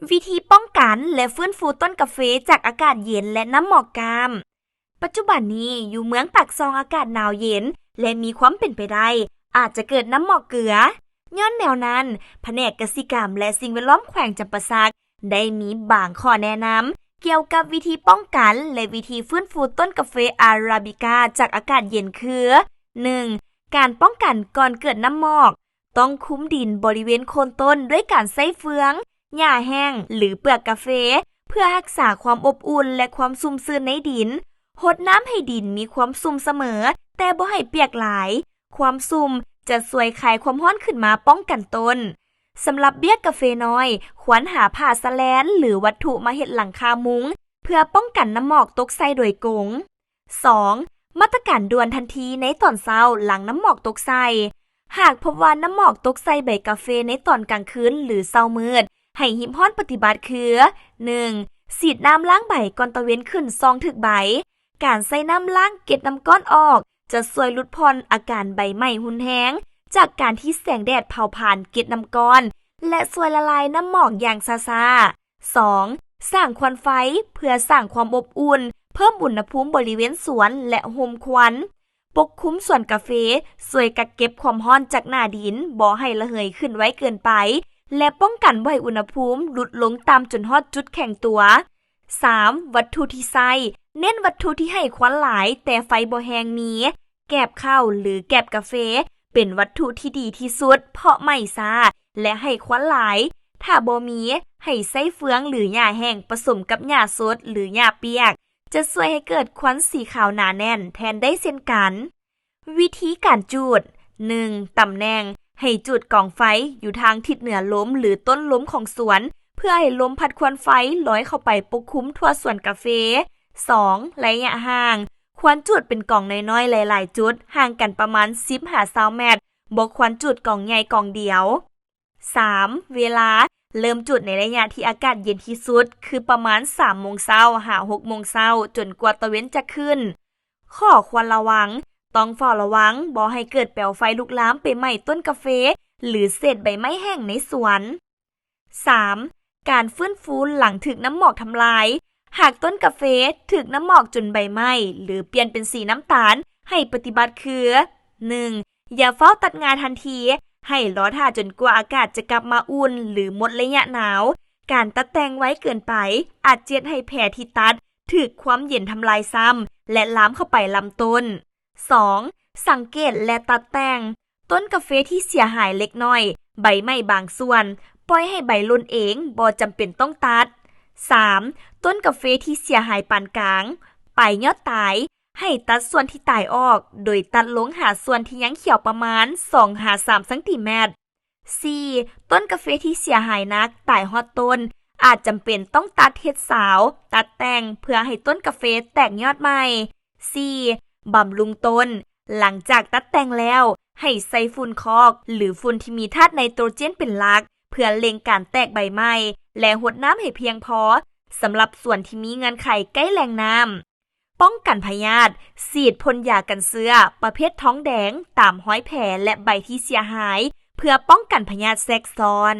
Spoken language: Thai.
วิธีป้องกันและฟื้นฟูต้นกาแฟจากอากาศเย็นและน้ำหมอกกามปัจจุบันนี้อยู่เมืองปากซองอากาศหนาวเย็นและมีความเป็นไปได้อาจจะเกิดน้ำหมอกเกลือย้อนแนวนั้นแผนกเกษตรกรรมและสิ่งแวดล้อมแขวงจำปาสักได้มีบางข้อแนะนำเกี่ยวกับวิธีป้องกันและวิธีฟื้นฟูต้นกาแฟอาราบิก้าจากอากาศเย็นคือ 1. การป้องกันก่อนเกิดน้ำหมอกต้องคุ้มดินบริเวณโคนต้นด้วยการใส่เฟืองหญ้าแห้งหรือเปลือกกาแฟเพื่อรักษาความอบอุ่นและความชุ่มชื้นในดินรดน้ำให้ดินมีความชุ่มเสมอแต่บ่ให้เปียกหลายความชุ่มจะช่วยคายความร้อนขึ้นมาป้องกันต้นสำหรับเบี้ยกาแฟน้อยควรหาผ้าสแลนหรือวัตถุมาเฮ็ดหลังคามุ้งเพื่อป้องกันน้ำหมอกตกใส่โดยกง 2. มาตรการด่วนทันทีในตอนเช้าหลังน้ำหมอกตกใส่หากพบว่าน้ำหมอกตกใส่ใบกาแฟในตอนกลางคืนหรือเช้ามืดให้หิมฮ้อนปฏิบัติคือ 1. ฉีดน้ำล้างใบก่อนตะเวนขึ้นซองถึกใบการใส่น้ำล้างเก็ดน้ำก้อนออกจะช่วยลดพรอาการใบไหม้หุนแห้งจากการที่แสงแดดเผาผ่านเก็ดน้ำก้อนและช่วยละลายน้ำหมอกอย่างช้าๆ 2. สร้างควันไฟเพื่อสร้างความอบอุ่นเพิ่มอุณหภูมิบริเวณสวนและโฮมควันปกคลุมสวนกาแฟช่วยกักเก็บความร้อนจากหน้าดินบ่ให้ระเหยขึ้นไว้เกินไปและป้องกันบ่ให้อุณหภูมิลดลงตามจนฮอดจุดแข็งตัว 3. วัตถุที่ใช้เน้นวัตถุที่ให้ควันหลายแต่ไฟบ่แรงมีแกบข้าวหรือแกบกาแฟเป็นวัตถุที่ดีที่สุดเพราะไม่ซ่าและให้ควันหลายถ้าบ่มีให้ใช้เฟืองหรือหญ้าแห้งผสมกับหญ้าสดหรือหญ้าเปียกจะช่วยให้เกิดควันสีขาวหนาแน่นแทนได้เช่นกันวิธีการจูด 1. ตำแหน่งให้จุดกองไฟอยู่ทางทิศเหนือล้มหรือต้นล้มของสวนเพื่อให้ลมพัดควันไฟลอยเข้าไปปกคลุมทั่วสวนกาแฟ 2. ระยะห่างควรจุดเป็นกล่องน้อยๆหลายๆจุดห่างกันประมาณ10-20 เมตรบ่ควรจุดกล่องใหญ่กล่องเดียว 3. เวลาเริ่มจุดในระยะที่อากาศเย็นที่สุดคือประมาณ 3 โมงเช้าหา 6 โมงเช้าจนกว่าตะเว้นจะขึ้นข้อควรระวังต้องเฝ้าระวังบ่ให้เกิดเปลวไฟลุกลามไปไหม้ต้นกาแฟหรือเศษใบไม้แห้งในสวน 3. การฟื้นฟูหลังถึกน้ำหมอกทำลายหากต้นกาแฟถึกน้ำหมอกจนใบไหม้หรือเปลี่ยนเป็นสีน้ำตาลให้ปฏิบัติคือ 1. อย่าเฝ้าตัดงาทันทีให้รอท่าจนกว่าอากาศจะกลับมาอุ่นหรือหมดระยะหนาวการตัดแต่งไว้เกินไปอาจเจ็ดให้แผลที่ตัดถึกความเย็นทำลายซ้ำและลามเข้าไปลำต้น 2. สังเกตและตัดแต่งต้นกาแฟที่เสียหายเล็กน้อยใบไหม้บางส่วนปล่อยให้ใบหล่นเองบ่จำเป็นต้องตัด 3. ต้นกาแฟที่เสียหายปานกลางปลายยอดตายให้ตัดส่วนที่ตายออกโดยตัดลงหาส่วนที่ยังเขียวประมาณ 2-3 เซนติเมตร 4. ต้นกาแฟที่เสียหายนักตายฮอดต้นอาจจำเป็นต้องตัดเฮ็ดสาวตัดแต่งเพื่อให้ต้นกาแฟแตกยอดใหม่ 4. บำรุงต้นหลังจากตัดแต่งแล้วให้ใส่ฝุ่นคอกหรือฝุ่นที่มีธาตุไนโตรเจนเป็นหลักเพื่อเล็งการแตกใบไม้และรดน้ำให้เพียงพอสำหรับส่วนที่มีเงื่อนไขใกล้แหล่งน้ำป้องกันพยาธิฉีดพ่นยากันเชื้อประเภทท้องแดงตามห้อยแผลและใบที่เสียหายเพื่อป้องกันพยาธิแทรกซ้อน